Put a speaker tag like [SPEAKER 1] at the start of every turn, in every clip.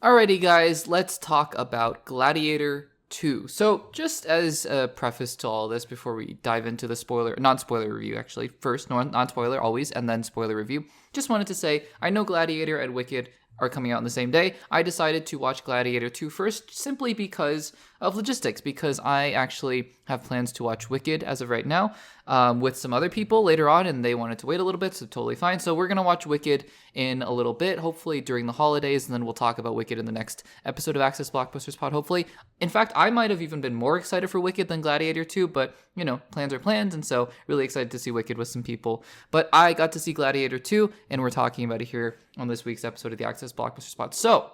[SPEAKER 1] Alrighty, guys, let's talk about Gladiator 2. So, just as a preface to all this, before we dive into the non-spoiler review, actually, first, non-spoiler always, and then spoiler review, just wanted to say, I know Gladiator and Wicked are coming out on the same day. I decided to watch Gladiator 2 first, simply because of logistics, because I actually have plans to watch Wicked as of right now with some other people later on, and they wanted to wait a little bit, so totally fine. So we're going to watch Wicked in a little bit, hopefully during the holidays, and then we'll talk about Wicked in the next episode of Access Blockbusters Pod, hopefully. In fact, I might have even been more excited for Wicked than Gladiator 2, but, plans are plans, and so really excited to see Wicked with some people. But I got to see Gladiator 2, and we're talking about it here on this week's episode of the Access Blockbusters Pod. So,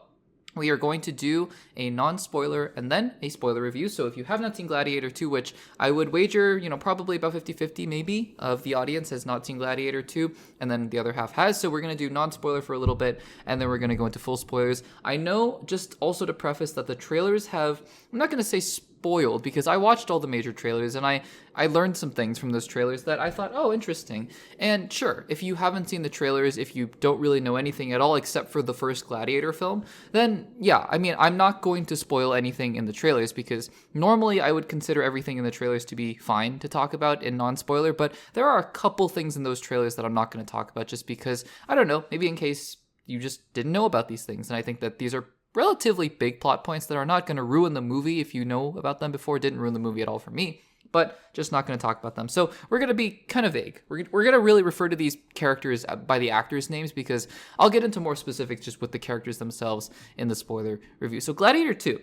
[SPEAKER 1] we are going to do a non-spoiler and then a spoiler review. So if you have not seen Gladiator 2, which I would wager, probably about 50-50 maybe of the audience has not seen Gladiator 2, and then the other half has. So we're going to do non-spoiler for a little bit, and then we're going to go into full spoilers. I know, just also to preface, that the trailers have, I'm not going to say spoiled, because I watched all the major trailers and I learned some things from those trailers that I thought, oh, interesting. And sure, if you haven't seen the trailers, if you don't really know anything at all except for the first Gladiator film, then yeah, I'm not going to spoil anything in the trailers, because normally I would consider everything in the trailers to be fine to talk about in non-spoiler, but there are a couple things in those trailers that I'm not going to talk about, just because, I don't know, maybe in case you just didn't know about these things. And I think that these are relatively big plot points that are not going to ruin the movie if you know about them before. It didn't ruin the movie at all for me, but just not going to talk about them. So we're going to be kind of vague. We're going to really refer to these characters by the actors' names, because I'll get into more specifics just with the characters themselves in the spoiler review. So Gladiator 2.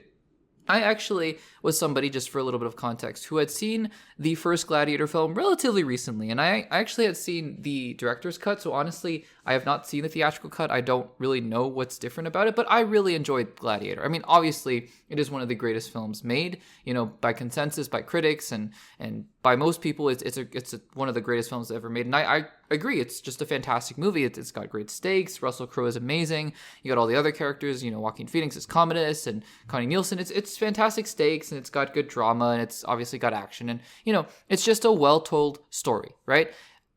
[SPEAKER 1] I actually was somebody, just for a little bit of context, who had seen the first Gladiator film relatively recently, and I actually had seen the director's cut, so honestly, I have not seen the theatrical cut. I don't really know what's different about it, but I really enjoyed Gladiator. Obviously, it is one of the greatest films made, by consensus, by critics, and by most people, it's one of the greatest films ever made, and I agree, it's just a fantastic movie. It's got great stakes. Russell Crowe is amazing. You got all the other characters, Joaquin Phoenix is Commodus, and Connie Nielsen. It's fantastic stakes, and it's got good drama, and it's obviously got action, and it's just a well-told story, right?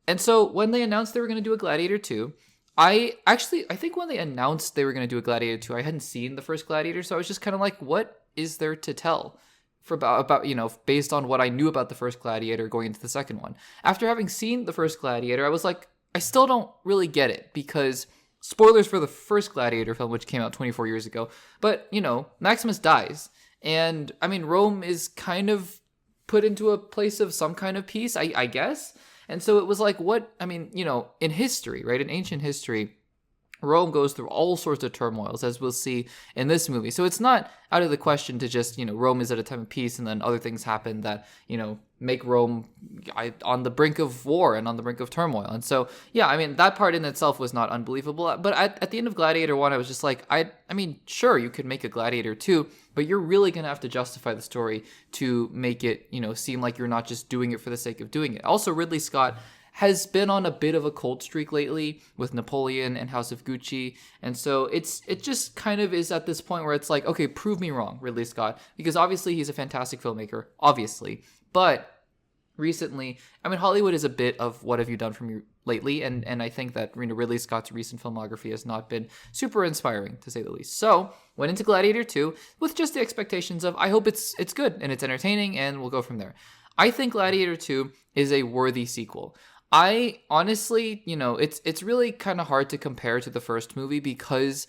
[SPEAKER 1] And so when they announced they were going to do a Gladiator 2, I think when they announced they were going to do a Gladiator 2, I hadn't seen the first Gladiator, so I was just kind of like, what is there to tell for about based on what I knew about the first Gladiator going into the second one? After having seen the first Gladiator, I was like, I still don't really get it, because spoilers for the first Gladiator film, which came out 24 years ago, but Maximus dies, and Rome is kind of put into a place of some kind of peace, I guess. And so it was like, what, in history, right, in ancient history, Rome goes through all sorts of turmoils, as we'll see in this movie. So it's not out of the question to just, Rome is at a time of peace, and then other things happen that, make Rome on the brink of war and on the brink of turmoil. And so, yeah, that part in itself was not unbelievable. But at the end of Gladiator 1, I was just like, sure, you could make a Gladiator 2, but you're really going to have to justify the story to make it, seem like you're not just doing it for the sake of doing it. Also, Ridley Scott has been on a bit of a cold streak lately with Napoleon and House of Gucci. And so it just kind of is at this point where it's like, okay, prove me wrong, Ridley Scott, because obviously he's a fantastic filmmaker, obviously. But recently, Hollywood is a bit of what have you done for me lately, and I think that Ridley Scott's recent filmography has not been super inspiring, to say the least. So, went into Gladiator 2 with just the expectations of, I hope it's good and it's entertaining, and we'll go from there. I think Gladiator 2 is a worthy sequel. I honestly, it's really kind of hard to compare to the first movie, because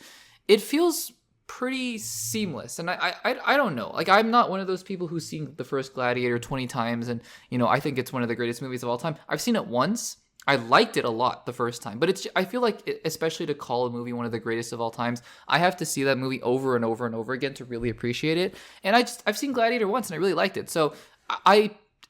[SPEAKER 1] it feels pretty seamless. And I don't know. Like, I'm not one of those people who's seen the first Gladiator 20 times, and, I think it's one of the greatest movies of all time. I've seen it once. I liked it a lot the first time, but I feel like, especially to call a movie one of the greatest of all times, I have to see that movie over and over and over again to really appreciate it. And I've seen Gladiator once, and I really liked it. So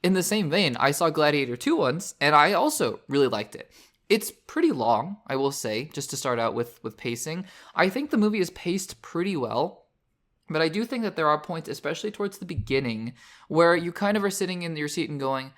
[SPEAKER 1] in the same vein, I saw Gladiator 2 once, and I also really liked it. It's pretty long, I will say, just to start out with pacing. I think the movie is paced pretty well, but I do think that there are points, especially towards the beginning, where you kind of are sitting in your seat and going,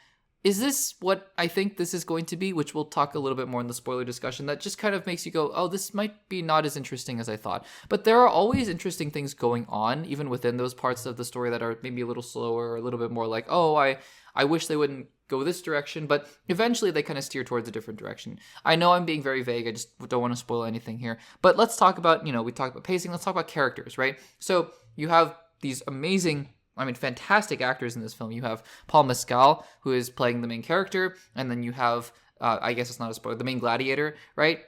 [SPEAKER 1] is this what I think this is going to be? Which we'll talk a little bit more in the spoiler discussion. That just kind of makes you go, oh, this might be not as interesting as I thought. But there are always interesting things going on, even within those parts of the story that are maybe a little slower, or a little bit more like, oh, I wish they wouldn't go this direction, but eventually they kind of steer towards a different direction. I know I'm being very vague. I just don't want to spoil anything here. But let's talk about, we talked about pacing. Let's talk about characters, right? So you have these amazing, fantastic actors in this film. You have Paul Mescal, who is playing the main character, and then you have, I guess it's not a spoiler, the main gladiator, right?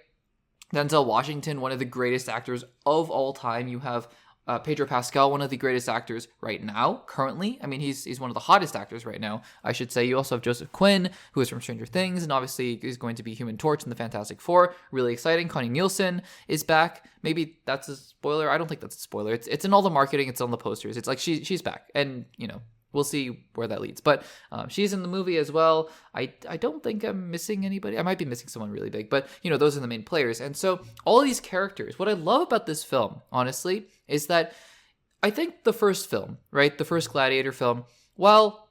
[SPEAKER 1] Denzel Washington, one of the greatest actors of all time. You have Pedro Pascal, one of the greatest actors right now, currently. He's one of the hottest actors right now, I should say. You also have Joseph Quinn, who is from Stranger Things, and obviously is going to be Human Torch in the Fantastic Four. Really exciting. Connie Nielsen is back. Maybe that's a spoiler. I don't think that's a spoiler. It's in all the marketing. It's on the posters. It's like she's back, and we'll see where that leads. But she's in the movie as well. I don't think I'm missing anybody. I might be missing someone really big, but those are the main players. And so all of these characters, what I love about this film, honestly, is that I think the first film, right, the first Gladiator film, while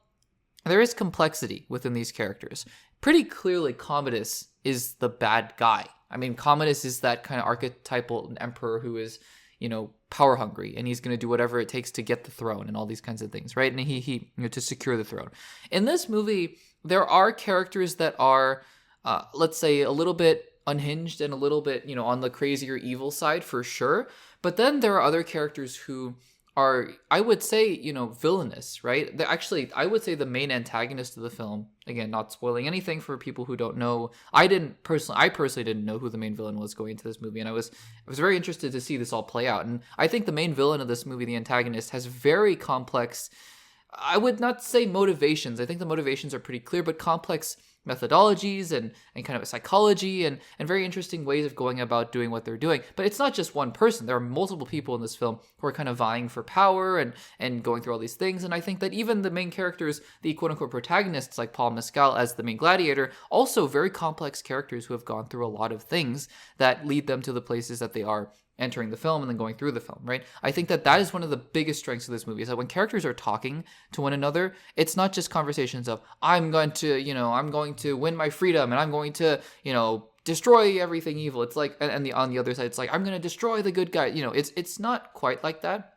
[SPEAKER 1] there is complexity within these characters, pretty clearly Commodus is the bad guy. Commodus is that kind of archetypal emperor who is, power hungry, and he's going to do whatever it takes to get the throne and all these kinds of things, right? And he to secure the throne. In this movie, there are characters that are, let's say, a little bit unhinged and a little bit, on the crazier evil side for sure. But then there are other characters who are, I would say, villainous, right? Actually, I would say the main antagonist of the film, again, not spoiling anything for people who don't know. I personally didn't know who the main villain was going into this movie, and I was very interested to see this all play out. And I think the main villain of this movie, the antagonist, has very complex, I would not say motivations. I think the motivations are pretty clear, but complex methodologies and kind of a psychology and very interesting ways of going about doing what they're doing. But it's not just one person. There are multiple people in this film who are kind of vying for power and going through all these things. And I think that even the main characters, the quote-unquote protagonists like Paul Mescal as the main gladiator, also very complex characters who have gone through a lot of things that lead them to the places that they are entering the film and then going through the film, right? I think that is one of the biggest strengths of this movie, is that when characters are talking to one another, it's not just conversations of, I'm going to win my freedom and I'm going to, destroy everything evil. It's like, and on the other side, it's like, I'm going to destroy the good guy. It's not quite like that.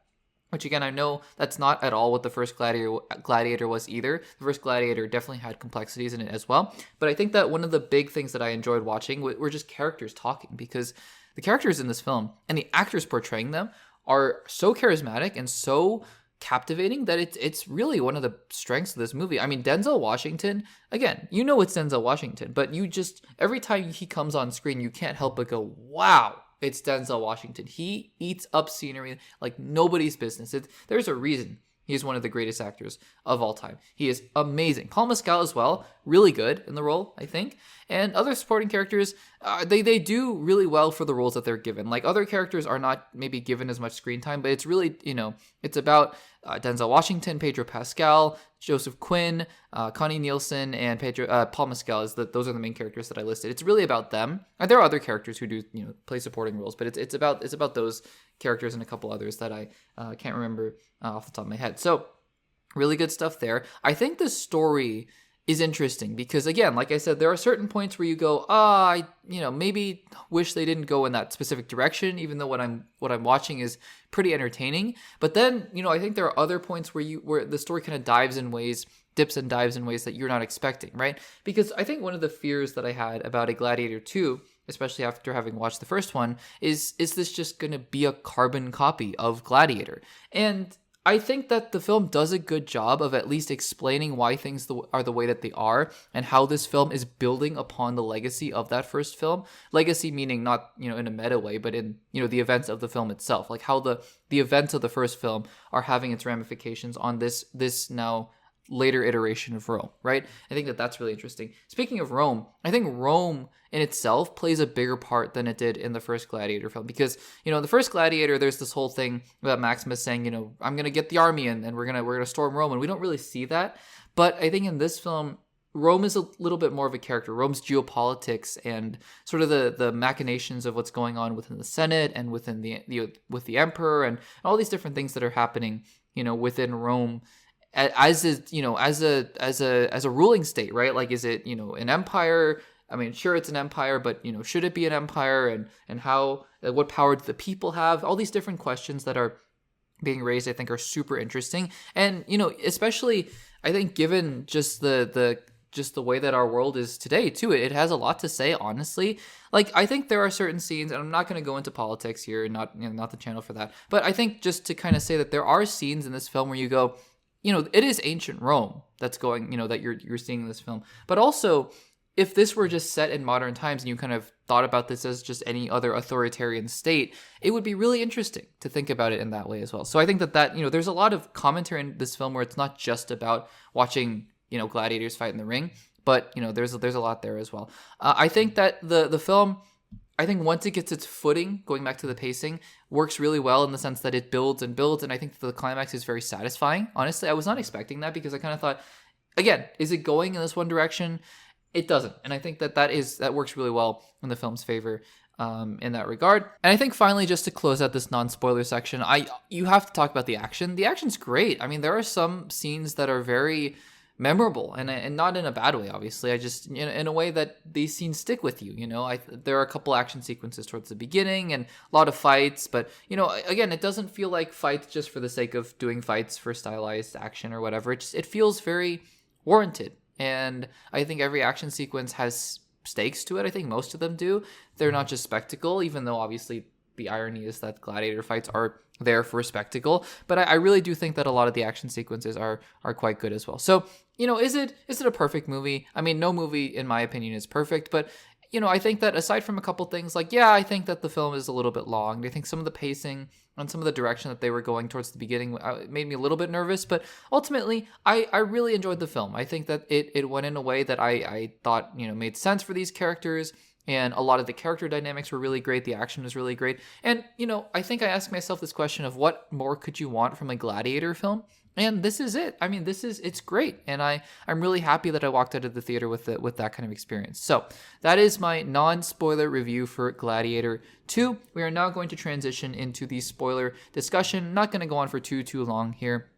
[SPEAKER 1] Which again, I know that's not at all what the first Gladiator was either. The first Gladiator definitely had complexities in it as well. But I think that one of the big things that I enjoyed watching were just characters talking, because the characters in this film and the actors portraying them are so charismatic and so captivating that it's really one of the strengths of this movie. Denzel Washington, again, it's Denzel Washington, but every time he comes on screen, you can't help but go, wow, it's Denzel Washington. He eats up scenery like nobody's business. There's a reason he is one of the greatest actors of all time. He is amazing. Paul Mescal as well, really good in the role, I think. And other supporting characters, they do really well for the roles that they're given. Like, other characters are not maybe given as much screen time, but it's really, it's about Denzel Washington, Pedro Pascal, Joseph Quinn, Connie Nielsen, and Paul Mescal. Those are the main characters that I listed. It's really about them. And there are other characters who do play supporting roles, but it's about those characters and a couple others that I can't remember off the top of my head. So really good stuff there. I think the story is interesting because, again, like I said, there are certain points where you go, I maybe wish they didn't go in that specific direction, even though what I'm watching is pretty entertaining. But then, I think there are other points where the story kind of dips and dives in ways that you're not expecting, right? Because I think one of the fears that I had about a Gladiator 2, especially after having watched the first one, is this just going to be a carbon copy of Gladiator? And I think that the film does a good job of at least explaining why things are the way that they are and how this film is building upon the legacy of that first film. Legacy meaning not, in a meta way, but in, the events of the film itself. Like how the events of the first film are having its ramifications on this now later iteration of Rome, right? I think that's really interesting. Speaking of Rome, I think Rome in itself plays a bigger part than it did in the first Gladiator film, because, in the first Gladiator, there's this whole thing about Maximus saying, I'm going to get the army and we're going to storm Rome, and we don't really see that. But I think in this film, Rome is a little bit more of a character. Rome's geopolitics and sort of the machinations of what's going on within the Senate and within with the emperor and all these different things that are happening, within Rome as a ruling state, right? Like, is it, an empire? Sure, it's an empire, but, should it be an empire? And how, what power do the people have? All these different questions that are being raised, I think, are super interesting. And, especially, I think, given just the way that our world is today too, it has a lot to say, honestly. Like, I think there are certain scenes, and I'm not going to go into politics here, not the channel for that, but I think just to kind of say that there are scenes in this film where you go, it is ancient Rome that's going, that you're seeing in this film. But also, if this were just set in modern times and you kind of thought about this as just any other authoritarian state, it would be really interesting to think about it in that way as well. So I think that there's a lot of commentary in this film where it's not just about watching, gladiators fight in the ring, but, there's a lot there as well. I think that the film, I think once it gets its footing, going back to the pacing, works really well in the sense that it builds and builds, and I think that the climax is very satisfying. Honestly, I was not expecting that because I kind of thought, again, is it going in this one direction? It doesn't, and I think that works really well in the film's favor in that regard. And I think finally, just to close out this non-spoiler section, you have to talk about the action. The action's great. I mean, there are some scenes that are very memorable, and not in a bad way, obviously. I just, in a way that these scenes stick with you. There are a couple action sequences towards the beginning and a lot of fights, but again, it doesn't feel like fights just for the sake of doing fights for stylized action or whatever. It feels very warranted. And I think every action sequence has stakes to it. I think most of them do. They're not just spectacle, even though obviously the irony is that gladiator fights are there for spectacle. But I really do think that a lot of the action sequences are quite good as well. So, is it a perfect movie? I mean, no movie, in my opinion, is perfect. But, I think that aside from a couple things, I think that the film is a little bit long. I think some of the pacing and some of the direction that they were going towards the beginning made me a little bit nervous. But ultimately, I really enjoyed the film. I think that it went in a way that I thought, made sense for these characters. And a lot of the character dynamics were really great. The action was really great. And, I think I asked myself this question of what more could you want from a Gladiator film? And this is it. I mean, it's great. And I'm really happy that I walked out of the theater with that kind of experience. So that is my non-spoiler review for Gladiator 2. We are now going to transition into the spoiler discussion. I'm not going to go on for too long here,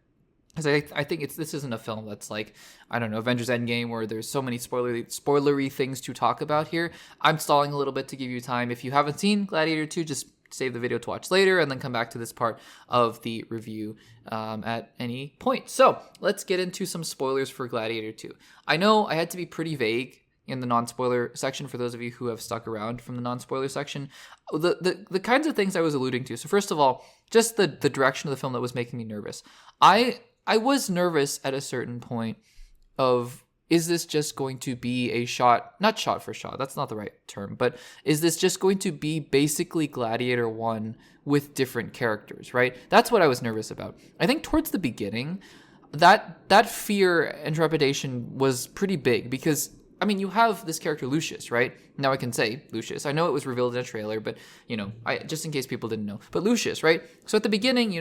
[SPEAKER 1] because I think this isn't a film that's like, I don't know, Avengers Endgame, where there's so many spoilery things to talk about here. I'm stalling a little bit to give you time. If you haven't seen Gladiator 2, just save the video to watch later and then come back to this part of the review at any point. So let's get into some spoilers for Gladiator 2. I know I had to be pretty vague in the non-spoiler section for those of you who have stuck around from the non-spoiler section. The kinds of things I was alluding to. So first of all, just the direction of the film that was making me nervous. I was nervous at a certain point of, is this just going to be not shot for shot, that's not the right term, but is this just going to be basically Gladiator 1 with different characters, right? That's what I was nervous about. I think towards the beginning, that fear and trepidation was pretty big because, I mean, you have this character Lucius, right? Now I can say Lucius. I know it was revealed in a trailer, but, just in case people didn't know. But Lucius, right? So at the beginning,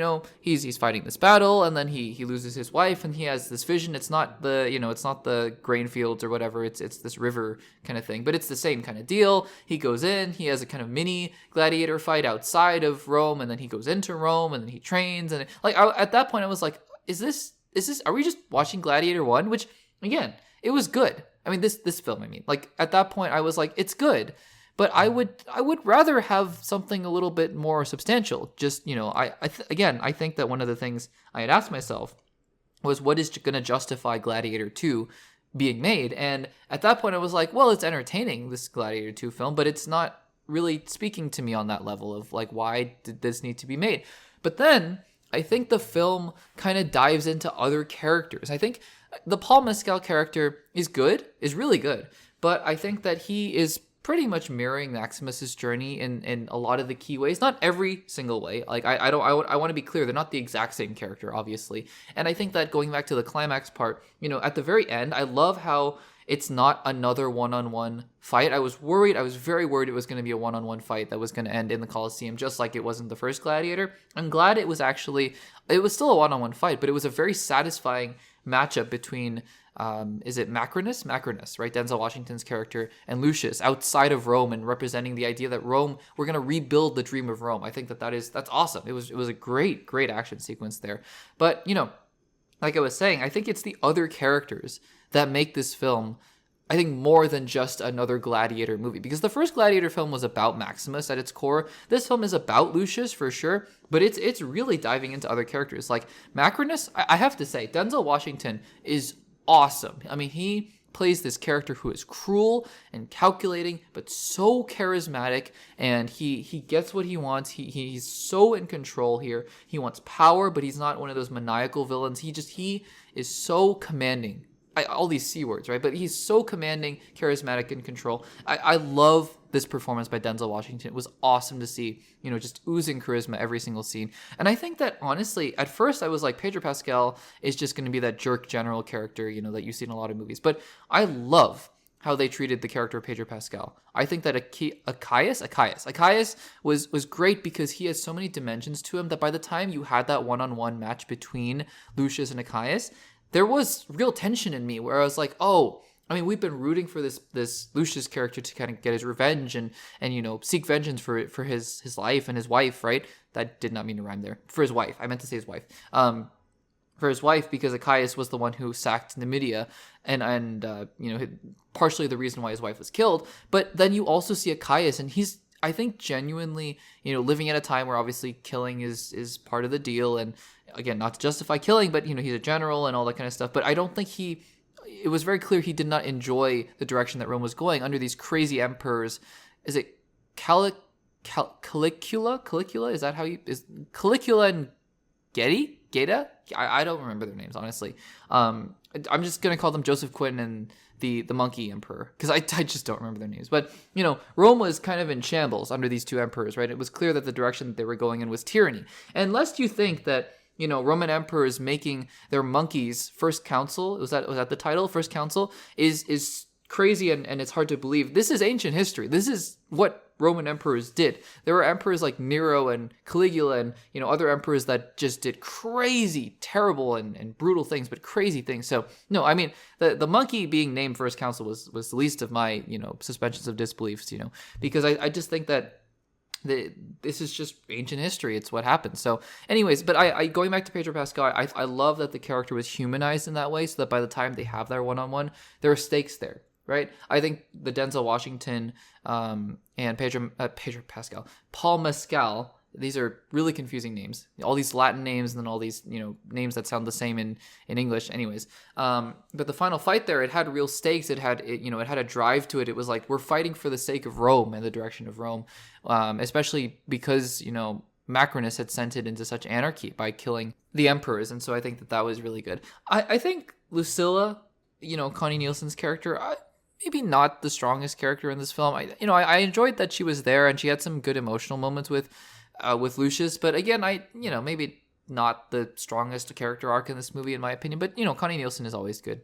[SPEAKER 1] he's fighting this battle, and then he loses his wife, and he has this vision. It's not the grain fields or whatever. It's this river kind of thing. But it's the same kind of deal. He goes in, he has a kind of mini gladiator fight outside of Rome, and then he goes into Rome, and then he trains. And at that point, I was like, are we just watching Gladiator 1? Which, again, it was good. I mean, this film, at that point I was like, it's good, but I would rather have something a little bit more substantial. Just, I think that one of the things I had asked myself was, what is going to justify Gladiator 2 being made? And at that point I was like, well, it's entertaining, this Gladiator 2 film, but it's not really speaking to me on that level of like, why did this need to be made? But then I think the film kind of dives into other characters. I think the Paul Mescal character is really good, but I think that he is pretty much mirroring Maximus's journey in a lot of the key ways, not every single way. Like I want to be clear, they're not the exact same character, obviously. And I think that going back to the climax part, at the very end, I love how it's not another one-on-one fight. I was very worried it was going to be a one-on-one fight that was going to end in the Colosseum, just like it was in the first Gladiator. I'm glad it was still a one-on-one fight, but it was a very satisfying matchup between, is it Macrinus? Macrinus, right? Denzel Washington's character, and Lucius outside of Rome, and representing the idea that Rome, we're going to rebuild the dream of Rome. I think that's awesome. It was a great action sequence there. But, like I was saying, I think it's the other characters that make this film I think more than just another Gladiator movie, because the first Gladiator film was about Maximus at its core. This film is about Lucius for sure, but it's really diving into other characters. Like Macrinus, I have to say, Denzel Washington is awesome. I mean, he plays this character who is cruel and calculating, but so charismatic, and he gets what he wants. He's so in control here. He wants power, but he's not one of those maniacal villains. He is so commanding. All these C words, right? But he's so commanding, charismatic, in control. I love this performance by Denzel Washington. It was awesome to see, just oozing charisma every single scene. And I think that, honestly, at first I was like, Pedro Pascal is just going to be that jerk general character, that you see in a lot of movies. But I love how they treated the character of Pedro Pascal. I think that Access was great because he has so many dimensions to him that by the time you had that one-on-one match between Lucius and Access, there was real tension in me where I was like, oh, I mean, we've been rooting for this Lucius character to kind of get his revenge and seek vengeance for his life and his wife, right? That did not mean to rhyme there. For his wife. I meant to say his wife. For his wife, because Access was the one who sacked Numidia and partially the reason why his wife was killed. But then you also see Access, and he's, I think, genuinely, living at a time where obviously killing is part of the deal. And again, not to justify killing, but, he's a general and all that kind of stuff. But I don't think it was very clear he did not enjoy the direction that Rome was going under these crazy emperors. Is it Caligula? Caligula? Is that how is Caligula and Geta? I don't remember their names, honestly. I'm just going to call them Joseph Quinn and the monkey emperor, because I just don't remember their names. But, Rome was kind of in shambles under these two emperors, right? It was clear that the direction that they were going in was tyranny. And lest you think that, Roman emperors making their monkeys first council, was that the title? First council is crazy and it's hard to believe. This is ancient history. This is what Roman emperors did. There were emperors like Nero and Caligula and, other emperors that just did crazy, terrible and brutal things, but crazy things. So, no, I mean, the monkey being named first council was the least of my, suspensions of disbeliefs, because I just think that this is just ancient history. It's what happened. So anyways, but I going back to Pedro Pascal, I love that the character was humanized in that way, so that by the time they have their one-on-one, there are stakes there, right? I think the Denzel Washington and Pedro Pascal, Paul Mescal, these are really confusing names. All these Latin names and then all these, names that sound the same in English anyways. But the final fight there, it had real stakes. It had a drive to it. It was like, we're fighting for the sake of Rome and the direction of Rome, especially because, Macrinus had sent it into such anarchy by killing the emperors. And so I think that was really good. I think Lucilla, Connie Nielsen's character, maybe not the strongest character in this film. I enjoyed that she was there and she had some good emotional moments with Lucius, but again, maybe not the strongest character arc in this movie in my opinion. But Connie Nielsen is always good.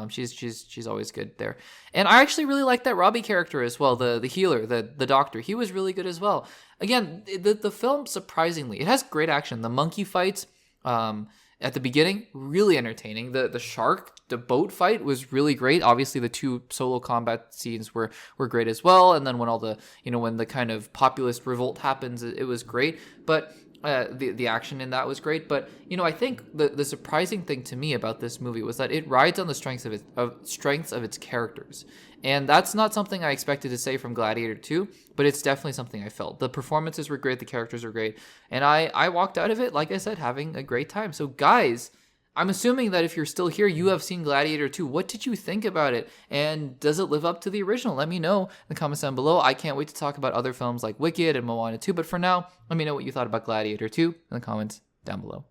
[SPEAKER 1] She's always good there, and I actually really like that Robbie character as well. The healer, the doctor, he was really good as well. Again, the film, surprisingly, it has great action. The monkey fights at the beginning, really entertaining. The boat fight was really great. Obviously, the two solo combat scenes were great as well. And then when all the, when the kind of populist revolt happens, it was great. But the action in that was great. But, I think the surprising thing to me about this movie was that it rides on the strengths of its characters. And that's not something I expected to say from Gladiator 2, but it's definitely something I felt. The performances were great, the characters were great, and I walked out of it, like I said, having a great time. So guys, I'm assuming that if you're still here, you have seen Gladiator 2. What did you think about it? And does it live up to the original? Let me know in the comments down below. I can't wait to talk about other films like Wicked and Moana 2, but for now, let me know what you thought about Gladiator 2 in the comments down below.